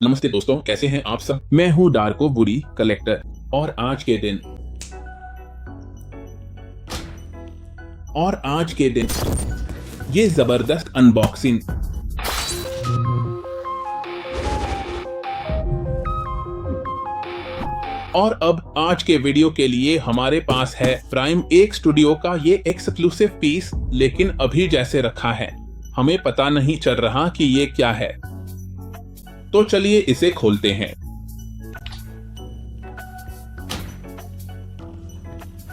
नमस्ते दोस्तों, कैसे हैं आप सब। मैं हूँ डार्को बुरी कलेक्टर और आज के दिन ये जबरदस्त अनबॉक्सिंग। और अब आज के वीडियो के लिए हमारे पास है प्राइम एक स्टूडियो का ये एक्सक्लूसिव पीस, लेकिन अभी जैसे रखा है हमें पता नहीं चल रहा कि ये क्या है। तो चलिए इसे खोलते हैं।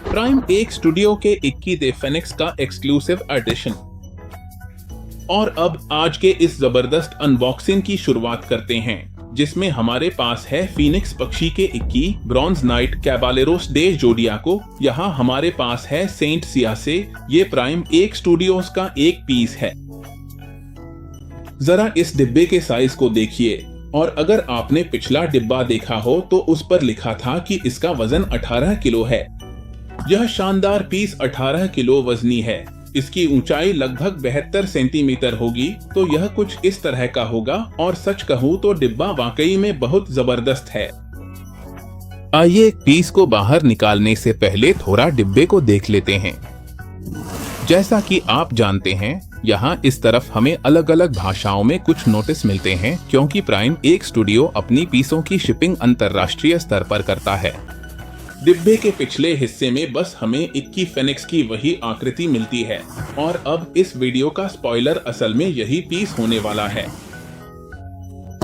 प्राइम एक स्टूडियो के 21 दे फेनिक्स का एक्सक्लूसिव एडिशन। और अब आज के इस जबरदस्त अनबॉक्सिंग की शुरुआत करते हैं, जिसमें हमारे पास है फीनिक्स पक्षी के 21 ब्रॉन्ज नाइट कैबालेरोस डे जोडियाको। यहाँ हमारे पास है सेंट सिया से। ये प्राइम एक स्टूडियोज का एक पीस है। जरा इस डिब्बे के साइज को देखिए, और अगर आपने पिछला डिब्बा देखा हो तो उस पर लिखा था कि इसका वजन 18 किलो है। यह शानदार पीस 18 किलो वजनी है। इसकी ऊंचाई लगभग 72 सेंटीमीटर होगी, तो यह कुछ इस तरह का होगा। और सच कहूँ तो डिब्बा वाकई में बहुत जबरदस्त है। आइए पीस को बाहर निकालने से पहले थोड़ा डिब्बे को देख लेते हैं। जैसा कि आप जानते हैं, यहाँ इस तरफ हमें अलग अलग भाषाओं में कुछ नोटिस मिलते हैं, क्योंकि प्राइम एक स्टूडियो अपनी पीसों की शिपिंग अंतर्राष्ट्रीय स्तर पर करता है। डिब्बे के पिछले हिस्से में बस हमें 21 फेनिक्स की वही आकृति मिलती है। और अब इस वीडियो का स्पॉइलर, असल में यही पीस होने वाला है।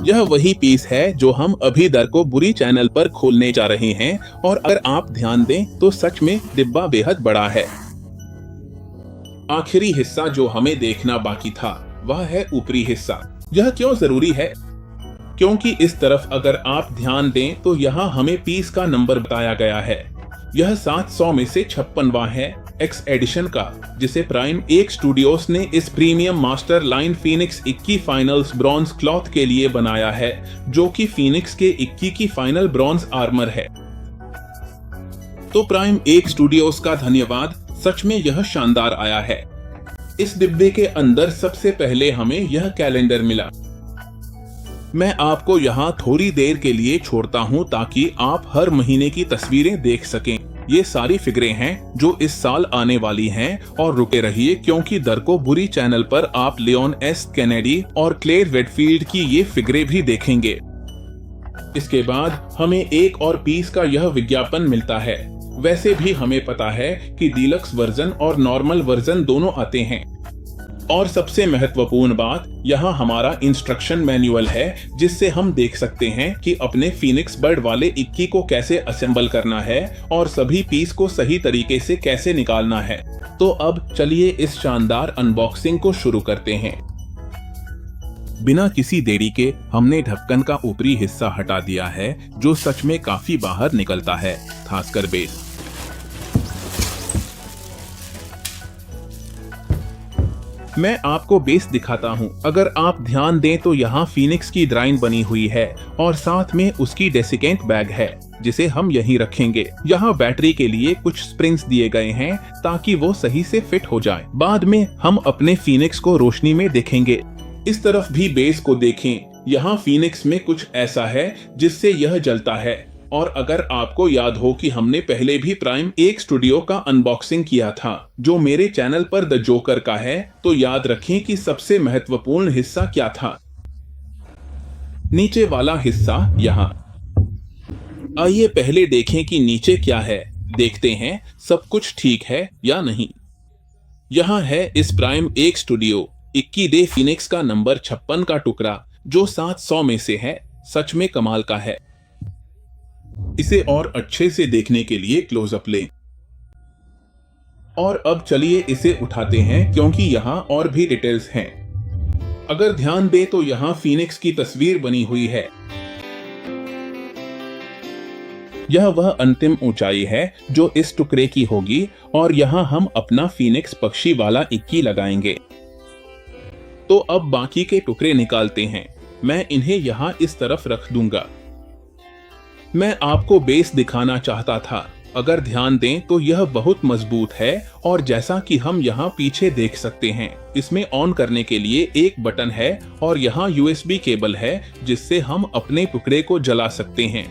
यह वही पीस है जो हम अभी डार्को बुरी चैनल पर खोलने जा रहे हैं। और अगर आप ध्यान दें तो सच में डिब्बा बेहद बड़ा है। आखिरी हिस्सा जो हमें देखना बाकी था वह है ऊपरी हिस्सा। यह क्यों जरूरी है? क्योंकि इस तरफ अगर आप ध्यान दें तो यहाँ हमें पीस का नंबर बताया गया है। यह 700 में से 56वां है एक्स एडिशन का, जिसे प्राइम एक स्टूडियोज ने इस premium master line Phoenix 21 finals bronze cloth के लिए बनाया है, जो कि फीनिक्स के 21 की फाइनल ब्रॉन्ज आर्मर है। तो प्राइम एक स्टूडियोज का धन्यवाद। सच में यह शानदार आया है। इस डिब्बे के अंदर सबसे पहले हमें यह कैलेंडर मिला। मैं आपको यहाँ थोड़ी देर के लिए छोड़ता हूँ ताकि आप हर महीने की तस्वीरें देख सकें। ये सारी फिगरें हैं जो इस साल आने वाली हैं। और रुके रहिए, क्योंकि डार्को बुरी चैनल पर आप लियोन एस कैनेडी और क्लेयर वेडफील्ड की ये फिगरें भी देखेंगे। इसके बाद हमें एक और पीस का यह विज्ञापन मिलता है। वैसे भी हमें पता है कि डीलक्स वर्जन और नॉर्मल वर्जन दोनों आते हैं। और सबसे महत्वपूर्ण बात, यहाँ हमारा इंस्ट्रक्शन मैनुअल है, जिससे हम देख सकते हैं कि अपने फीनिक्स बर्ड वाले 21 को कैसे असेंबल करना है और सभी पीस को सही तरीके से कैसे निकालना है। तो अब चलिए इस शानदार अनबॉक्सिंग को शुरू करते हैं। बिना किसी देरी के हमने ढक्कन का ऊपरी हिस्सा हटा दिया है, जो सच में काफी बाहर निकलता है, खासकर बेस। मैं आपको बेस दिखाता हूं। अगर आप ध्यान दें तो यहाँ फीनिक्स की ड्राइंग बनी हुई है और साथ में उसकी डेसिकेंट बैग है, जिसे हम यहीं रखेंगे। यहाँ बैटरी के लिए कुछ स्प्रिंग्स दिए गए हैं ताकि वो सही से फिट हो जाए। बाद में हम अपने फीनिक्स को रोशनी में देखेंगे। इस तरफ भी बेस को देखें। यहाँ फीनिक्स में कुछ ऐसा है जिससे यह जलता है। और अगर आपको याद हो कि हमने पहले भी प्राइम एक स्टूडियो का अनबॉक्सिंग किया था, जो मेरे चैनल पर द जोकर का है, तो याद रखें कि सबसे महत्वपूर्ण हिस्सा क्या था। नीचे वाला हिस्सा यहाँ। आइए पहले देखें कि नीचे क्या है। देखते हैं सब कुछ ठीक है या नहीं। यहाँ है इस प्राइम एक स्टूडियो 21 डे फीनिक्स का नंबर 56 का टुकड़ा, जो 700 में से है। सच में कमाल का है। इसे और अच्छे से देखने के लिए क्लोजअप लें। और अब चलिए इसे उठाते हैं, क्योंकि यहाँ और भी डिटेल्स हैं। अगर ध्यान दें तो यहाँ फीनिक्स की तस्वीर बनी हुई है। यह वह अंतिम ऊंचाई है जो इस टुकड़े की होगी। और यहाँ हम अपना फीनिक्स पक्षी वाला 21 लगाएंगे। तो अब बाकी के टुकड़े निकालते हैं। मैं इन्हें यहाँ इस तरफ रख दूंगा। मैं आपको बेस दिखाना चाहता था। अगर ध्यान दें तो यह बहुत मजबूत है और जैसा कि हम यहाँ पीछे देख सकते हैं, इसमें ऑन करने के लिए एक बटन है और यहाँ USB केबल है जिससे हम अपने टुकड़े को जला सकते हैं।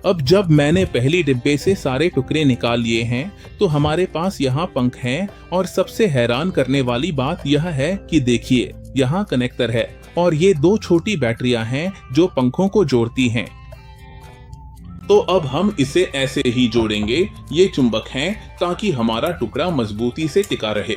अब जब मैंने पहली डिब्बे से सारे टुकड़े निकाल लिए हैं तो हमारे पास यहाँ पंख हैं और सबसे हैरान करने वाली बात यह है कि देखिए यहाँ कनेक्टर है और ये 2 छोटी बैटरियां हैं जो पंखों को जोड़ती हैं। तो अब हम इसे ऐसे ही जोड़ेंगे। ये चुंबक हैं ताकि हमारा टुकड़ा मजबूती से टिका रहे।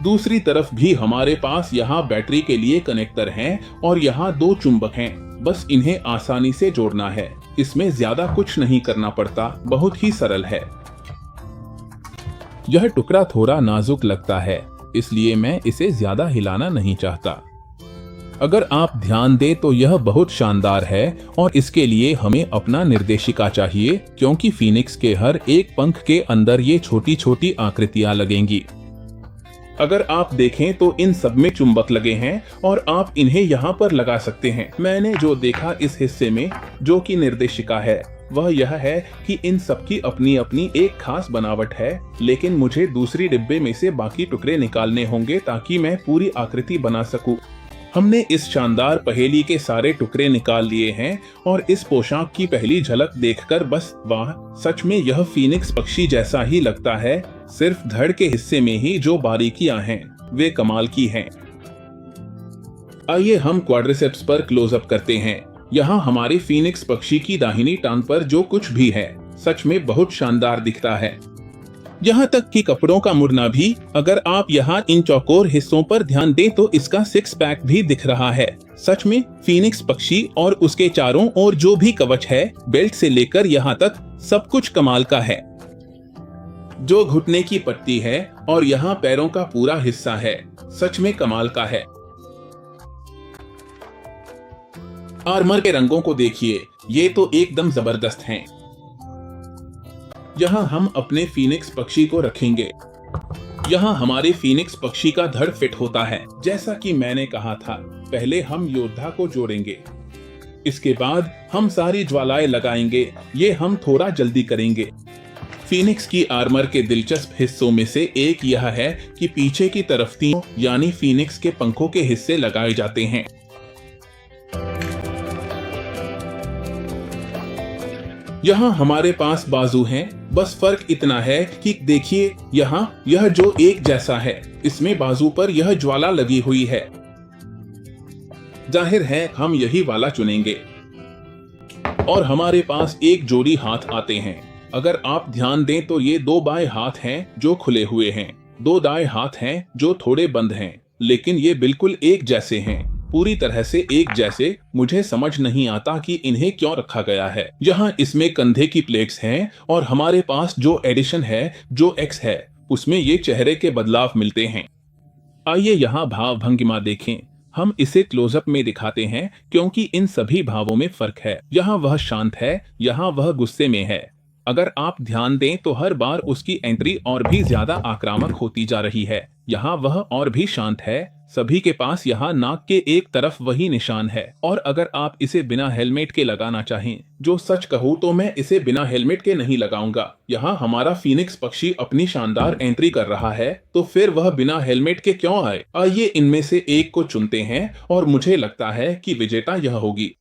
दूसरी तरफ भी हमारे पास यहाँ बैटरी के लिए कनेक्टर हैं और यहाँ 2 चुंबक हैं। बस इन्हें आसानी से जोड़ना है। इसमें ज्यादा कुछ नहीं करना पड़ता, बहुत ही सरल है। यह टुकड़ा थोड़ा नाजुक लगता है, इसलिए मैं इसे ज्यादा हिलाना नहीं चाहता। अगर आप ध्यान दें तो यह बहुत शानदार है और इसके लिए हमें अपना निर्देशिका चाहिए, क्योंकि फीनिक्स के हर एक पंख के अंदर ये छोटी छोटी आकृतियां लगेंगी। अगर आप देखें तो इन सब में चुंबक लगे हैं और आप इन्हें यहाँ पर लगा सकते हैं। मैंने जो देखा इस हिस्से में जो कि निर्देशिका है वह यह है कि इन सब की अपनी अपनी एक खास बनावट है, लेकिन मुझे दूसरी डिब्बे में से बाकी टुकड़े निकालने होंगे ताकि मैं पूरी आकृति बना सकूं। हमने इस शानदार पहेली के सारे टुकड़े निकाल लिए हैं और इस पोशाक की पहली झलक देखकर बस वाह, सच में यह फीनिक्स पक्षी जैसा ही लगता है। सिर्फ धड़ के हिस्से में ही जो बारीकियां हैं वे कमाल की हैं। आइए हम क्वाड्रिसेप्स पर क्लोजअप करते हैं। यहाँ हमारे फीनिक्स पक्षी की दाहिनी टांग पर जो कुछ भी है सच में बहुत शानदार दिखता है। यहाँ तक कि कपड़ों का मुड़ना भी। अगर आप यहाँ इन चौकोर हिस्सों पर ध्यान दें तो इसका 6 पैक भी दिख रहा है। सच में फीनिक्स पक्षी और उसके चारों ओर जो भी कवच है, बेल्ट से लेकर यहाँ तक सब कुछ कमाल का है। जो घुटने की पट्टी है और यहाँ पैरों का पूरा हिस्सा है, सच में कमाल का है। आर्मर के रंगों को देखिए, ये तो एकदम जबरदस्त हैं। यहाँ हम अपने फीनिक्स पक्षी को रखेंगे। यहाँ हमारे फीनिक्स पक्षी का धड़ फिट होता है। जैसा कि मैंने कहा था, पहले हम योद्धा को जोड़ेंगे, इसके बाद हम सारी ज्वालाएं लगाएंगे। ये हम थोड़ा जल्दी करेंगे। फीनिक्स की आर्मर के दिलचस्प हिस्सों में से एक यह है कि पीछे की तरफ 3 यानी फीनिक्स के पंखों के हिस्से लगाए जाते हैं। यहाँ हमारे पास बाजू हैं, बस फर्क इतना है कि देखिए यहाँ यह जो एक जैसा है, इसमें बाजू पर यह ज्वाला लगी हुई है। जाहिर है हम यही वाला चुनेंगे। और हमारे पास एक जोड़ी हाथ आते हैं। अगर आप ध्यान दें तो ये 2 बाएं हाथ हैं जो खुले हुए हैं, 2 दाएं हाथ हैं जो थोड़े बंद हैं, लेकिन ये बिल्कुल एक जैसे हैं, पूरी तरह से एक जैसे। मुझे समझ नहीं आता कि इन्हें क्यों रखा गया है। यहाँ इसमें कंधे की प्लेट्स हैं और हमारे पास जो एडिशन है, जो एक्स है, उसमें ये चेहरे के बदलाव मिलते हैं। आइए यहाँ भाव भंगिमा देखें। हम इसे क्लोजअप में दिखाते हैं क्योंकि इन सभी भावों में फर्क है। यहाँ वह शांत है, यहाँ वह गुस्से में है। अगर आप ध्यान दें तो हर बार उसकी एंट्री और भी ज्यादा आक्रामक होती जा रही है। यहाँ वह और भी शांत है। सभी के पास यहाँ नाक के एक तरफ वही निशान है। और अगर आप इसे बिना हेलमेट के लगाना चाहें, जो सच कहूँ तो मैं इसे बिना हेलमेट के नहीं लगाऊंगा। यहाँ हमारा फीनिक्स पक्षी अपनी शानदार एंट्री कर रहा है, तो फिर वह बिना हेलमेट के क्यों आए? आइए इनमें से एक को चुनते हैं और मुझे लगता है कि विजेता यह होगी।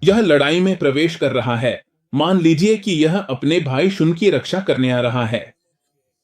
यह लड़ाई में प्रवेश कर रहा है। मान लीजिए कि यह अपने भाई शुन की रक्षा करने आ रहा है।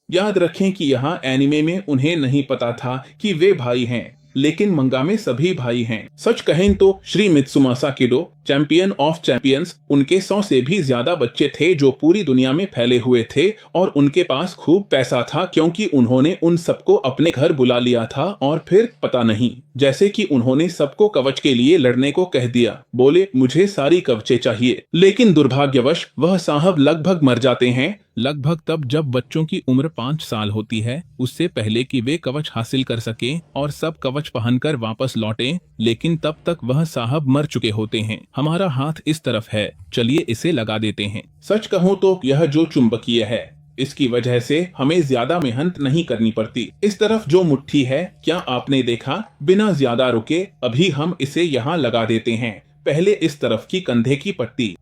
याद रखें कि यहाँ एनिमे में उन्हें नहीं पता था कि वे भाई हैं, लेकिन मंगा में सभी भाई हैं। सच कहें तो श्री मित्सुमासा किडो, चैंपियन ऑफ चैंपियंस, उनके 100 से भी ज्यादा बच्चे थे जो पूरी दुनिया में फैले हुए थे और उनके पास खूब पैसा था क्योंकि उन्होंने उन सबको अपने घर बुला लिया था। और फिर पता नहीं, जैसे कि उन्होंने सबको कवच के लिए लड़ने को कह दिया। बोले मुझे सारी कवचें चाहिए, लेकिन दुर्भाग्यवश वह साहब लगभग मर जाते हैं। लगभग तब जब बच्चों की उम्र 5 साल होती है, उससे पहले कि वे कवच हासिल कर सकें और सब कवच पहनकर वापस लौटें, लेकिन तब तक वह साहब मर चुके होते हैं। हमारा हाथ इस तरफ है, चलिए इसे लगा देते हैं। सच कहूँ तो यह जो चुंबकीय है, इसकी वजह से हमें ज्यादा मेहनत नहीं करनी पड़ती। इस तरफ जो मुट्ठी है, क्या आपने देखा? बिना ज्यादा रुके अभी हम इसे यहाँ लगा देते हैं। पहले इस तरफ की कंधे की पट्टी।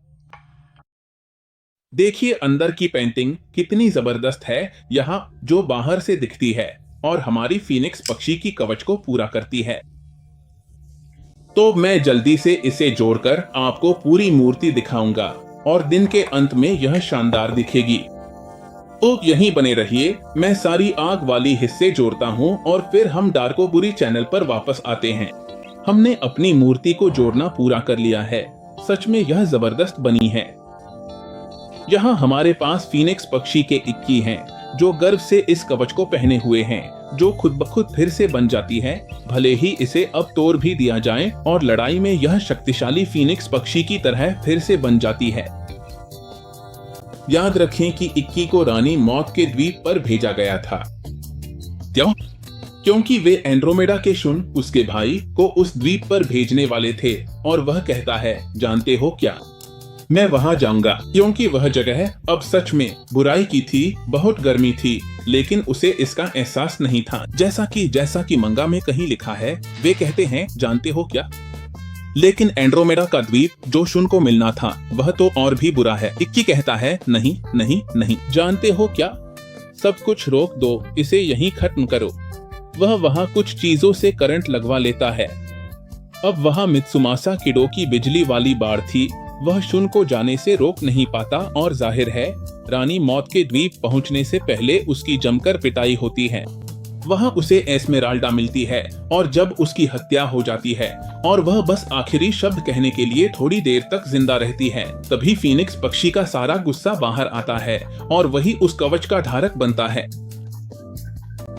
देखिए अंदर की पेंटिंग कितनी जबरदस्त है, यहाँ जो बाहर से दिखती है और हमारी फीनिक्स पक्षी की कवच को पूरा करती है। तो मैं जल्दी से इसे जोड़कर आपको पूरी मूर्ति दिखाऊंगा और दिन के अंत में यह शानदार दिखेगी। तो यहीं बने रहिए, मैं सारी आग वाली हिस्से जोड़ता हूँ और फिर हम डार्कोबुरी चैनल पर वापस आते हैं। हमने अपनी मूर्ति को जोड़ना पूरा कर लिया है। सच में यह जबरदस्त बनी है। यहाँ हमारे पास फीनिक्स पक्षी के इक्की हैं, जो गर्व से इस कवच को पहने हुए हैं, जो खुद ब खुद फिर से बन जाती है, भले ही इसे अब तोड़ भी दिया जाए और लड़ाई में यह शक्तिशाली फीनिक्स पक्षी की तरह फिर से बन जाती है। याद रखें कि इक्की को रानी मौत के द्वीप पर भेजा गया था। क्यों? क्योंकि वे एंड्रोमेडा के शुन, उसके भाई, को उस द्वीप पर भेजने वाले थे और वह कहता है, जानते हो क्या, मैं वहां जाऊंगा, क्योंकि वह जगह अब सच में बुराई की थी, बहुत गर्मी थी, लेकिन उसे इसका एहसास नहीं था। जैसा कि मंगा में कहीं लिखा है, वे कहते हैं, जानते हो क्या, लेकिन एंड्रोमेडा का द्वीप जो शुन को मिलना था वह तो और भी बुरा है। इक्की कहता है, नहीं नहीं नहीं, जानते हो क्या, सब कुछ रोक दो, इसे यहीं खत्म करो। वह वहाँ कुछ चीजों से करंट लगवा लेता है। अब वहाँ मित्सुमासा किडो की बिजली वाली बाड़ थी, वह शुन को जाने से रोक नहीं पाता और जाहिर है रानी मौत के द्वीप पहुंचने से पहले उसकी जमकर पिटाई होती है। वहाँ उसे एस्मेराल्डा मिलती है और जब उसकी हत्या हो जाती है और वह बस आखिरी शब्द कहने के लिए थोड़ी देर तक जिंदा रहती है, तभी फीनिक्स पक्षी का सारा गुस्सा बाहर आता है और वही उस कवच का धारक बनता है।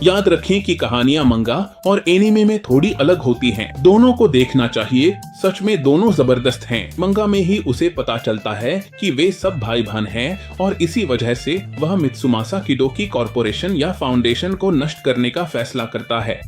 याद रखें कि कहानियां मंगा और एनीमे में थोड़ी अलग होती हैं। दोनों को देखना चाहिए, सच में दोनों जबरदस्त हैं। मंगा में ही उसे पता चलता है कि वे सब भाई बहन हैं और इसी वजह से वह मित्सुमासा किडो की कॉरपोरेशन या फाउंडेशन को नष्ट करने का फैसला करता है।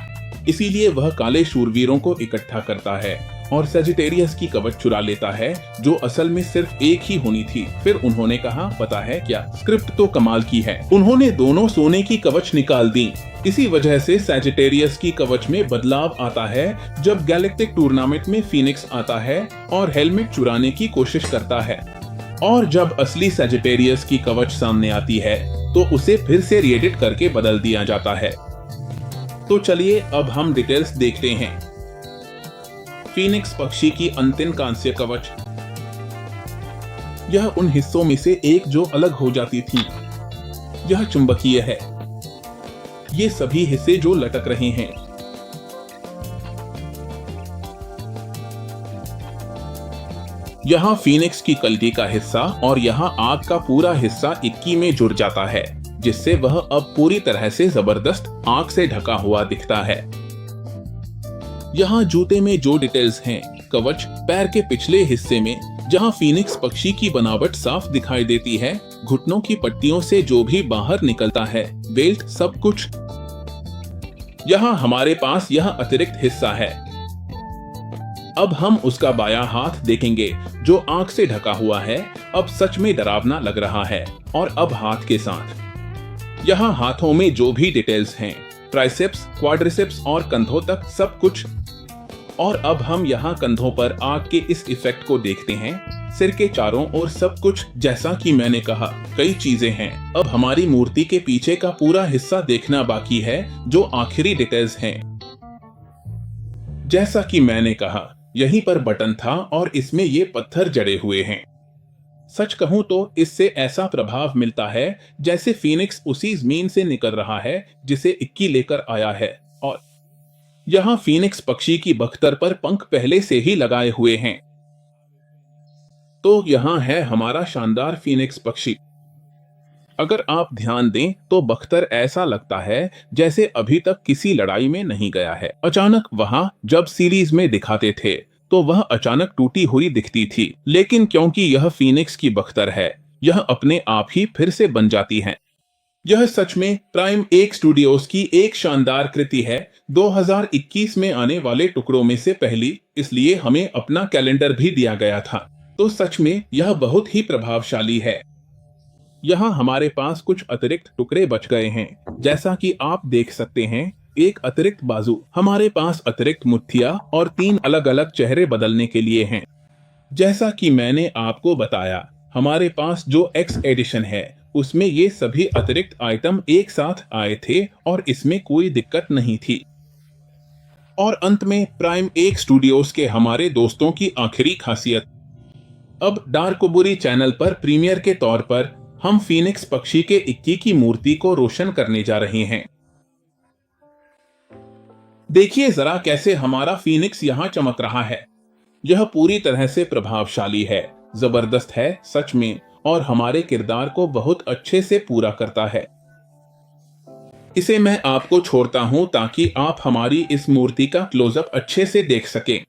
इसीलिए वह काले शूरवीरों को इकट्ठा करता है और सेजिटेरियस की कवच चुरा लेता है, जो असल में सिर्फ एक ही होनी थी। फिर उन्होंने कहा, पता है क्या, स्क्रिप्ट तो कमाल की है, उन्होंने दोनों सोने की कवच निकाल दी। इसी वजह से सेजिटेरियस की कवच में बदलाव आता है जब गैलेक्टिक टूर्नामेंट में फीनिक्स आता है और हेलमेट चुराने की कोशिश करता है, और जब असली सेजिटेरियस की कवच सामने आती है तो उसे फिर से रीएडिट करके बदल दिया जाता है। तो चलिए अब हम डिटेल्स देखते हैं। फीनिक्स पक्षी की अंतिम कांस्य कवच, यह उन हिस्सों में से एक जो अलग हो जाती थी। यह चुंबकीय है, ये सभी हिस्से जो लटक रहे हैं। यहाँ फीनिक्स की कल्टी का हिस्सा और यहाँ आग का पूरा हिस्सा इक्की में जुड़ जाता है, जिससे वह अब पूरी तरह से जबरदस्त आग से ढका हुआ दिखता है। यहाँ जूते में जो डिटेल्स हैं, कवच, पैर के पिछले हिस्से में जहाँ फीनिक्स पक्षी की बनावट साफ दिखाई देती है, घुटनों की पट्टियों से जो भी बाहर निकलता है, बेल्ट, सब कुछ। यहाँ हमारे पास यह अतिरिक्त हिस्सा है। अब हम उसका बायां हाथ देखेंगे जो आग से ढका हुआ है। अब सच में डरावना लग रहा है। और अब हाथ के साथ यहाँ हाथों में जो भी डिटेल्स हैं, ट्राइसेप्स, क्वाड्रिसेप्स और कंधों तक सब कुछ। और अब हम यहाँ कंधों पर आग के इस इफेक्ट को देखते हैं, सिर के चारों ओर सब कुछ। जैसा कि मैंने कहा, कई चीजें हैं। अब हमारी मूर्ति के पीछे का पूरा हिस्सा देखना बाकी है, जो आखिरी डिटेल्स हैं। जैसा कि मैंने कहा, यहीं पर बटन था और इसमें ये पत्थर जड़े हुए हैं। सच कहूं तो इससे ऐसा प्रभाव मिलता है जैसे फीनिक्स उसी जमीन से निकल रहा है जिसे इक्की लेकर आया है। और यहाँ फीनिक्स पक्षी की बख्तर पर पंख पहले से ही लगाए हुए हैं। तो यहाँ है हमारा शानदार फीनिक्स पक्षी। अगर आप ध्यान दें तो बख्तर ऐसा लगता है जैसे अभी तक किसी लड़ाई में नहीं गया है। अचानक वहां जब सीरीज में दिखाते थे तो वह अचानक टूटी हुई दिखती थी, लेकिन क्योंकि यह फीनिक्स की बख्तर है, यह अपने आप ही फिर से बन जाती है। यह सच में प्राइम एक स्टूडियोज की एक शानदार कृति है, 2021 में आने वाले टुकड़ों में से पहली, इसलिए हमें अपना कैलेंडर भी दिया गया था। तो सच में यह बहुत ही प्रभावशाली है। यहाँ हमारे पास कुछ अतिरिक्त टुकड़े बच गए हैं, जैसा कि आप देख सकते हैं। एक अतिरिक्त बाजू, हमारे पास अतिरिक्त मुट्ठियां और 3 अलग अलग चेहरे बदलने के लिए हैं। जैसा कि मैंने आपको बताया, हमारे पास जो एक्स एडिशन है उसमें ये सभी अतिरिक्त आइटम एक साथ आए थे और इसमें कोई दिक्कत नहीं थी। और अंत में प्राइम 1 स्टूडियोज के हमारे दोस्तों की आखिरी खासियत। अब डार्कोबुरी चैनल पर प्रीमियर के तौर पर हम फीनिक्स पक्षी के इक्की की मूर्ति को रोशन करने जा रहे हैं। देखिए जरा कैसे हमारा फीनिक्स यहाँ चमक रहा है। यह पूरी तरह से प्रभावशाली है, जबरदस्त है सच में, और हमारे किरदार को बहुत अच्छे से पूरा करता है। इसे मैं आपको छोड़ता हूं ताकि आप हमारी इस मूर्ति का क्लोजअप अच्छे से देख सकें।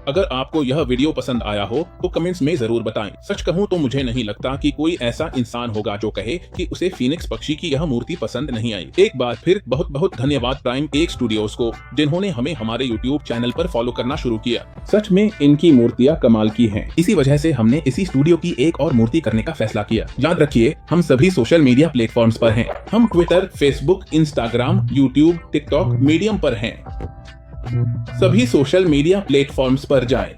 अगर आपको यह वीडियो पसंद आया हो तो कमेंट्स में जरूर बताएं। सच कहूं तो मुझे नहीं लगता कि कोई ऐसा इंसान होगा जो कहे कि उसे फीनिक्स पक्षी की यह मूर्ति पसंद नहीं आई। एक बार फिर बहुत बहुत धन्यवाद प्राइम 1 स्टूडियोज को, जिन्होंने हमें हमारे यूट्यूब चैनल पर फॉलो करना शुरू किया। सच में इनकी मूर्तियाँ कमाल की हैं। इसी वजह से हमने इसी स्टूडियो की एक और मूर्ति करने का फैसला किया। याद रखिए, हम सभी सोशल मीडिया प्लेटफॉर्म्स पर हैं। हम Twitter, Facebook, Instagram, YouTube, TikTok, medium पर हैं। सभी सोशल मीडिया प्लेटफॉर्म्स पर जाएं।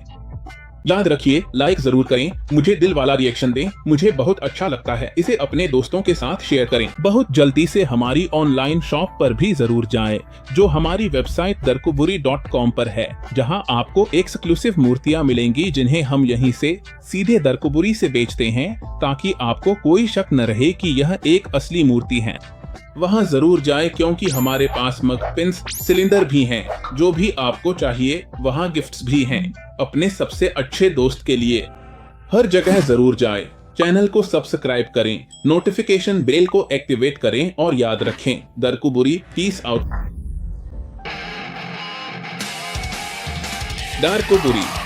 याद रखिए, लाइक जरूर करें, मुझे दिल वाला रिएक्शन दें, मुझे बहुत अच्छा लगता है। इसे अपने दोस्तों के साथ शेयर करें। बहुत जल्दी से हमारी ऑनलाइन शॉप पर भी जरूर जाएं, जो हमारी वेबसाइट darkoburi.com पर है, जहां आपको एक्सक्लूसिव मूर्तियां मिलेंगी जिन्हें हम यहीं से सीधे दरकोबुरी से बेचते हैं, ताकि आपको कोई शक न रहे कि यह एक असली मूर्ति है। वहां जरूर जाएं, क्योंकि हमारे पास मग, पिन्स, सिलेंडर भी हैं। जो भी आपको चाहिए वहां गिफ्ट्स भी हैं, अपने सबसे अच्छे दोस्त के लिए। हर जगह जरूर जाएं। चैनल को सब्सक्राइब करें, नोटिफिकेशन बेल को एक्टिवेट करें और याद रखें, दरकोबुरी, पीस आउट। डार्कोबुरी।